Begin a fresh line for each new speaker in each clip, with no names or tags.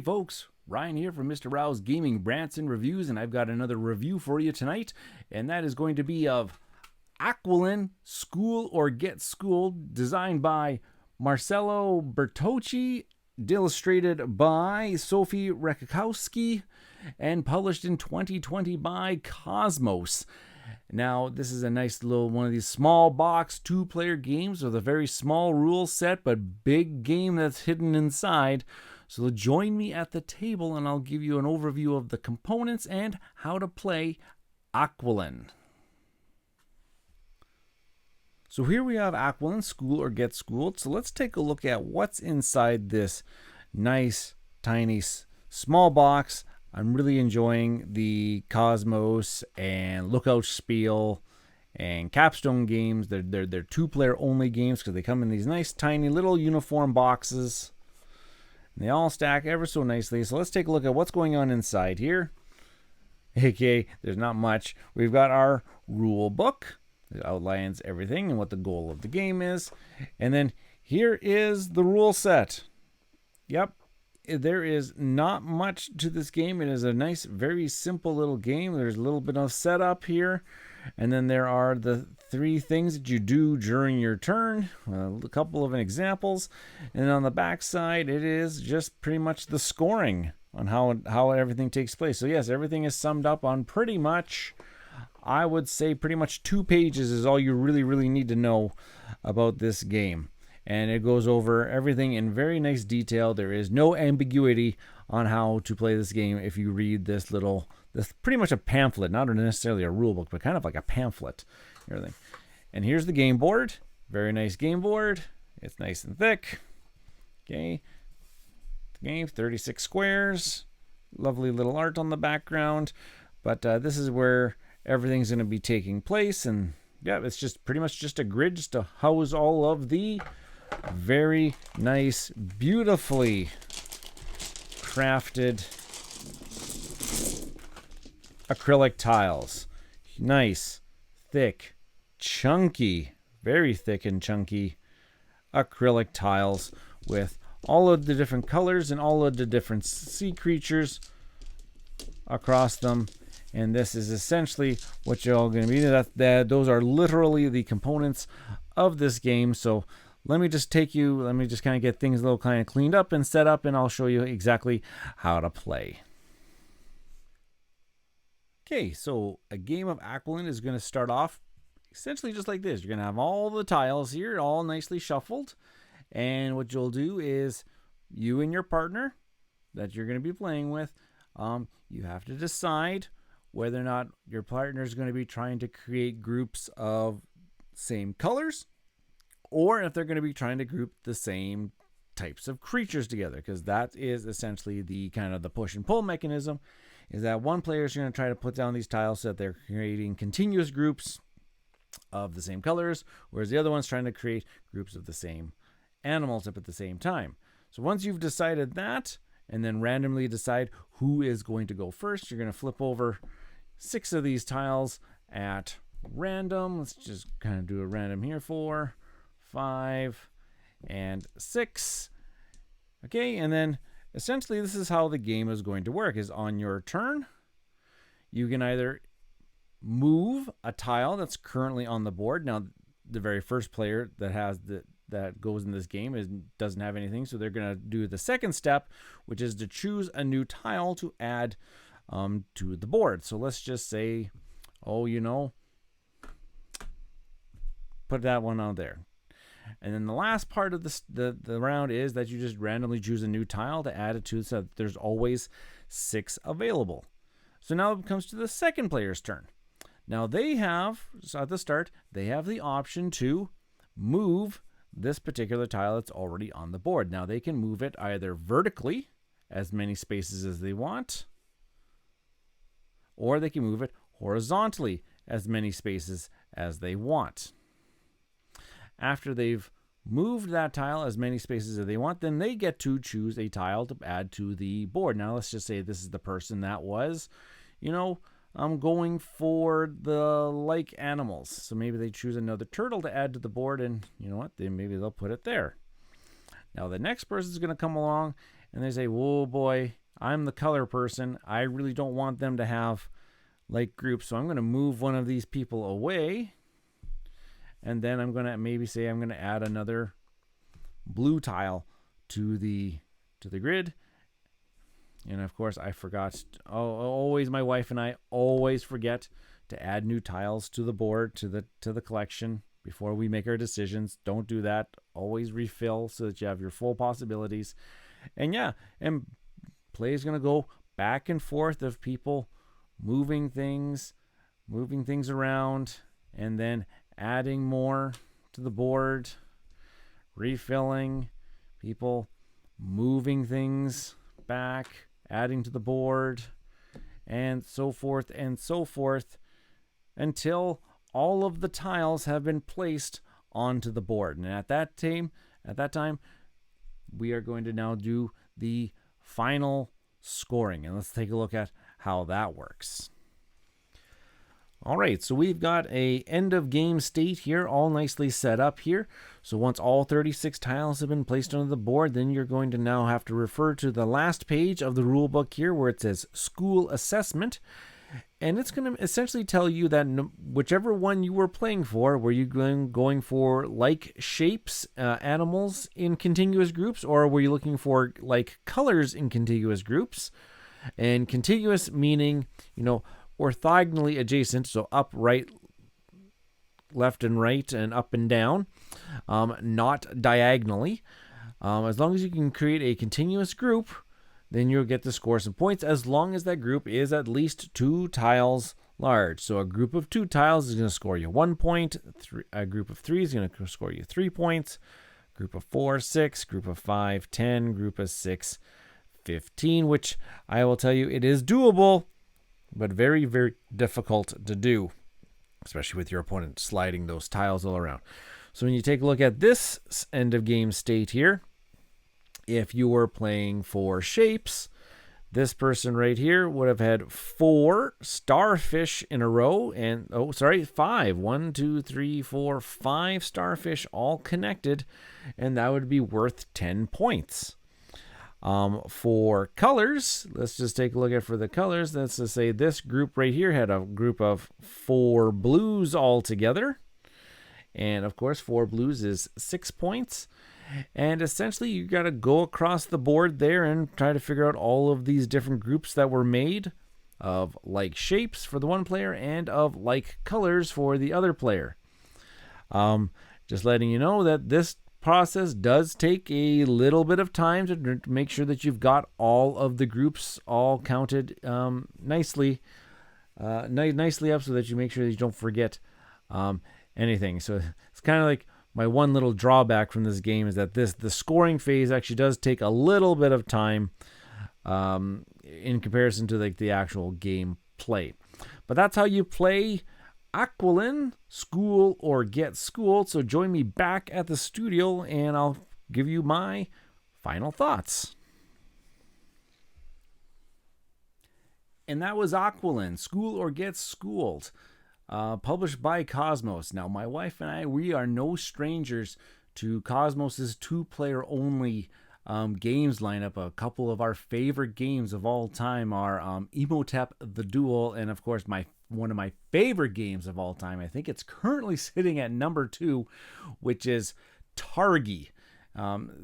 folks, Ryan here from Mr. Rao's Gaming Branson Reviews, and I've got another review for you tonight, and that is going to be of Aqualin, School or Get Schooled, designed by Marcello Bertocchi, illustrated by Sophie Rekasowski, and published in 2020 by Kosmos. Now, this is a nice little one of these small box two-player games with a very small rule set, but big game that's hidden inside. So join me at the table and I'll give you an overview of the components and how to play Aqualin. So here we have Aqualin, School or Get Schooled. So let's take a look at what's inside this nice, tiny, small box. I'm really enjoying the Kosmos and Lookout Spiel and Capstone games. They're two-player only games because they come in these nice, tiny, little uniform boxes. And they all stack ever so nicely. So let's take a look at what's going on inside here. Okay, there's not much. We've got our rule book. It outlines everything and what the goal of the game is. And then here is the rule set. Yep, there is not much to this game. It is a nice, very simple little game. There's a little bit of setup here. And then there are the three things that you do during your turn. A couple of examples. And on the back side, it is just pretty much the scoring on how everything takes place. So yes, everything is summed up on pretty much, I would say pretty much 2 pages is all you really need to know about this game. And it goes over everything in very nice detail. There is no ambiguity on how to play this game if you read this pretty much a pamphlet, not necessarily a rule book, but kind of like a pamphlet. Everything. And here's the game board. Very nice game board. It's nice and thick. Okay. The game, 36 squares. Lovely little art on the background. But this is where everything's going to be taking place. And yeah, it's just pretty much just a grid just to house all of the very nice, beautifully crafted acrylic tiles. Nice, thick, chunky, very thick and chunky acrylic tiles with all of the different colors and all of the different sea creatures across them. And this is essentially what you're all going to be. Those are literally the components of this game. So let me just kind of get things a little kind of cleaned up and set up, and I'll show you exactly how to play. Okay, so a game of Aqualin is going to start off essentially just like this. You're going to have all the tiles here, all nicely shuffled. And what you'll do is you and your partner that you're going to be playing with, you have to decide whether or not your partner is going to be trying to create groups of same colors, or if they're going to be trying to group the same types of creatures together, because that is essentially the kind of the push and pull mechanism, is that one player is going to try to put down these tiles so that they're creating continuous groups of the same colors, whereas the other one's trying to create groups of the same animals up at the same time. So once you've decided that, and then randomly decide who is going to go first, you're going to flip over 6 of these tiles at random. Let's just kind of do a random here. 4, 5, and 6. Okay, and then essentially this is how the game is going to work. Is on your turn, you can either move a tile that's currently on the board. Now, the very first player that goes in this game doesn't have anything, so they're going to do the second step, which is to choose a new tile to add to the board. So let's just say, put that one on there. And then the last part of the round is that you just randomly choose a new tile to add it to, so that there's always 6 available. So now it comes to the second player's turn. Now so at the start, they have the option to move this particular tile that's already on the board. Now they can move it either vertically, as many spaces as they want, or they can move it horizontally, as many spaces as they want. After they've moved that tile as many spaces as they want, then they get to choose a tile to add to the board. Now let's just say this is the person that was, I'm going for the like animals. So maybe they choose another turtle to add to the board, and you know what? Then maybe they'll put it there. Now the next person is going to come along and they say, "Whoa, boy, I'm the color person. I really don't want them to have like groups, so I'm going to move one of these people away." And then I'm going to maybe say I'm going to add another blue tile to the grid. And of course, I forgot. Always, my wife and I always forget to add new tiles to the board, to the collection before we make our decisions. Don't do that. Always refill so that you have your full possibilities. And yeah, and play is going to go back and forth of people moving things around, and then adding more to the board, refilling, people moving things back, adding to the board, and so forth until all of the tiles have been placed onto the board. And at that time, we are going to now do the final scoring. And let's take a look at how that works. All right, so we've got a end of game state here, all nicely set up here. So once all 36 tiles have been placed onto the board, then you're going to now have to refer to the last page of the rule book here where it says school assessment. And it's going to essentially tell you that whichever one you were playing for, were you going for like shapes, animals in contiguous groups, or were you looking for like colors in contiguous groups? And contiguous meaning, orthogonally adjacent, so up, right, left and right, and up and down, not diagonally. As long as you can create a continuous group, then you'll get to score some points as long as that group is at least 2 tiles large. So a group of 2 tiles is going to score you 1 point. A group of 3 is going to score you 3 points. Group of 4, 6. Group of 5, 10. Group of 6, 15, which I will tell you, it is doable, but very, very difficult to do, especially with your opponent sliding those tiles all around. So when you take a look at this end of game state here, if you were playing for shapes, this person right here would have had 4 starfish in a row, and 5. 1, 2, 3, 4, 5 starfish all connected, and that would be worth 10 points. For colors, let's just take a look at for the colors. Let's just say this group right here had a group of 4 blues all together. And of course, 4 blues is 6 points. And essentially, you got to go across the board there and try to figure out all of these different groups that were made of like shapes for the one player and of like colors for the other player. Just letting you know that this process does take a little bit of time to make sure that you've got all of the groups all counted nicely up, so that you make sure that you don't forget anything. So it's kind of like my one little drawback from this game is that the scoring phase actually does take a little bit of time in comparison to like the actual game play. But that's how you play Aqualin, School or Get Schooled. So join me back at the studio and I'll give you my final thoughts. And that was Aqualin, School or Get Schooled, published by Kosmos. Now, my wife and I, we are no strangers to Kosmos's 2-player only games lineup. A couple of our favorite games of all time are Emotep the Duel, and of course one of my favorite games of all time, I think it's currently sitting at number 2, which is Targi.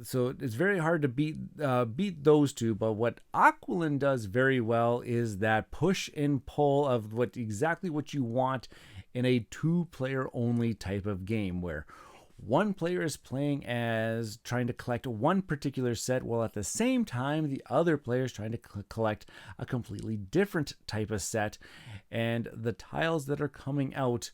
So it's very hard to beat those two, but what Aqualin does very well is that push and pull of exactly what you want in a 2-player only type of game, where one player is playing as trying to collect one particular set, while at the same time the other player is trying to collect a completely different type of set, and the tiles that are coming out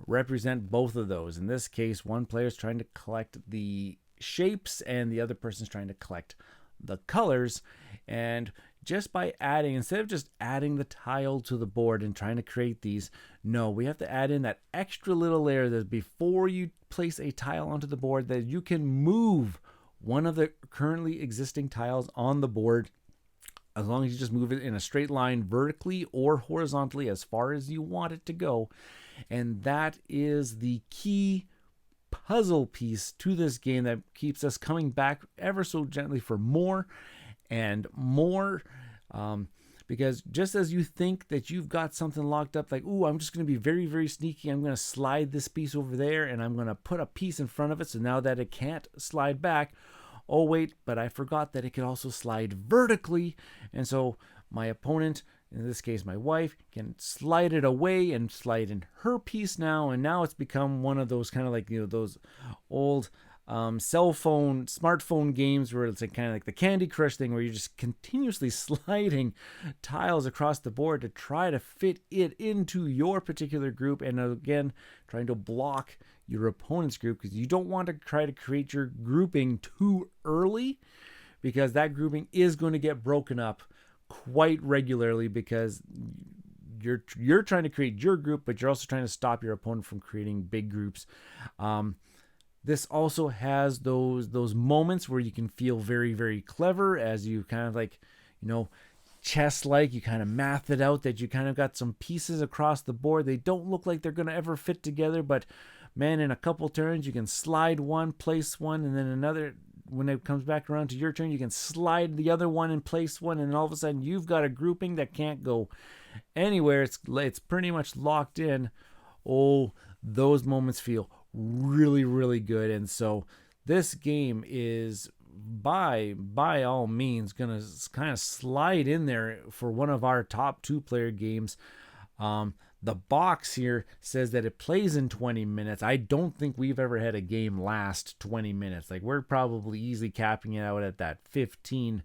represent both of those. In this case, one player is trying to collect the shapes and the other person's trying to collect the colors. And just by adding, instead of just adding the tile to the board and trying to create these, no, we have to add in that extra little layer that before you place a tile onto the board, that you can move one of the currently existing tiles on the board, as long as you just move it in a straight line vertically or horizontally as far as you want it to go. And that is the key puzzle piece to this game that keeps us coming back ever so gently for more. and more. Because just as you think that you've got something locked up, like, ooh, I'm just going to be very, very sneaky. I'm going to slide this piece over there and I'm going to put a piece in front of it. So now that it can't slide back, oh, wait, but I forgot that it could also slide vertically. And so my opponent, in this case my wife, can slide it away and slide in her piece now. And now it's become one of those kind of like, those old smartphone games where it's like kind of like the Candy Crush thing, where you're just continuously sliding tiles across the board to try to fit it into your particular group, and again trying to block your opponent's group, because you don't want to try to create your grouping too early, because that grouping is going to get broken up quite regularly, because you're trying to create your group, but you're also trying to stop your opponent from creating big groups. This also has those moments where you can feel very, very clever as you kind of like, chess-like, you kind of math it out that you kind of got some pieces across the board. They don't look like they're going to ever fit together, but man, in a couple turns, you can slide one, place one, and then another. When it comes back around to your turn, you can slide the other one and place one, and all of a sudden you've got a grouping that can't go anywhere. It's pretty much locked in. Oh, those moments feel really, really good. And so this game is by all means gonna kind of slide in there for one of our top 2-player games. The box here says that it plays in 20 minutes. I don't think we've ever had a game last 20 minutes. Like, we're probably easily capping it out at that 15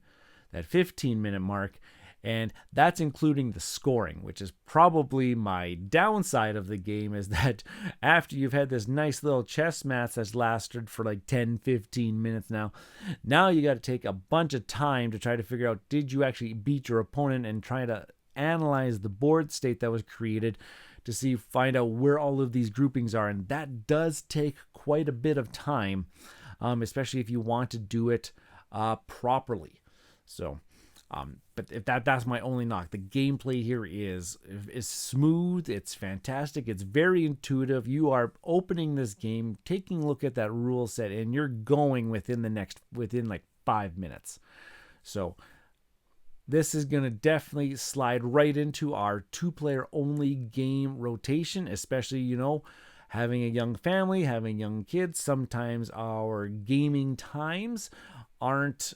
minute mark. And that's including the scoring, which is probably my downside of the game, is that after you've had this nice little chess match that's lasted for like 10-15 minutes now you got to take a bunch of time to try to figure out, did you actually beat your opponent, and try to analyze the board state that was created to find out where all of these groupings are. And that does take quite a bit of time, especially if you want to do it properly. So but if that's my only knock. The gameplay here is smooth. It's fantastic. It's very intuitive. You are opening this game, taking a look at that rule set, and you're going within like 5 minutes. So this is going to definitely slide right into our 2-player only game rotation, especially, having a young family, having young kids. Sometimes our gaming times aren't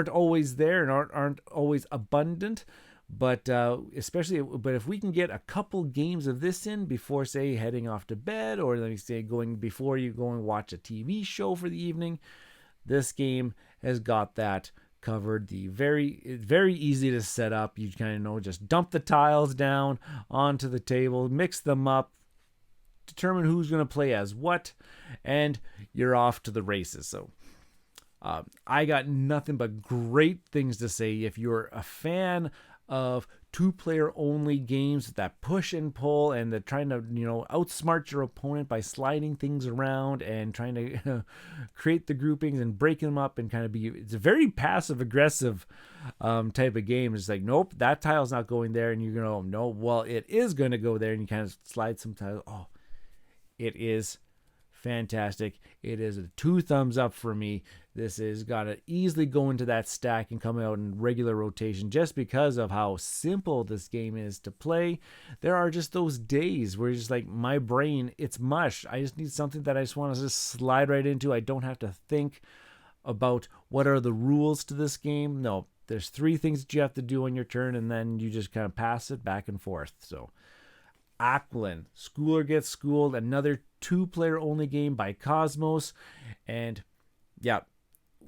always there and aren't always abundant, but if we can get a couple games of this in before, say, heading off to bed, or let me say before you go and watch a TV show for the evening, this game has got that covered. It's very easy to set up. You kind of just dump the tiles down onto the table, mix them up, determine who's going to play as what, and you're off to the races. So I got nothing but great things to say. If you're a fan of 2-player only games that push and pull, and they're trying to outsmart your opponent by sliding things around and trying to create the groupings and break them up, and it's a very passive aggressive type of game. It's like, nope, that tile's not going there, and you're gonna no, well, it is going to go there, and you kind of slide some tiles. It is fantastic. It is a 2 thumbs up for me. This is got to easily go into that stack and come out in regular rotation, just because of how simple this game is to play. There are just those days where you're just like, my brain, it's mush. I just need something that I just want to just slide right into. I don't have to think about what are the rules to this game. No, there's 3 things that you have to do on your turn, and then you just kind of pass it back and forth. So Aqualin, Schooler Gets Schooled, another 2-player only game by Kosmos. And yeah,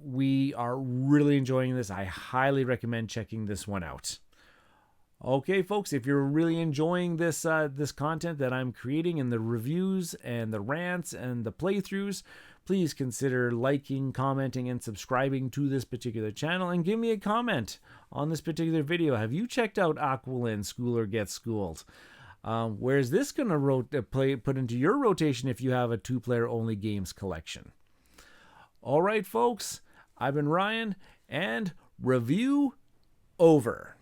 we are really enjoying this. I highly recommend checking this one out. Okay, folks, if you're really enjoying this content that I'm creating, and the reviews and the rants and the playthroughs, please consider liking, commenting, and subscribing to this particular channel, and give me a comment on this particular video. Have you checked out Aqualin, Schooler Gets Schooled? Where's this going to put into your rotation if you have a 2-player only games collection? All right, folks, I've been Ryan, and review over.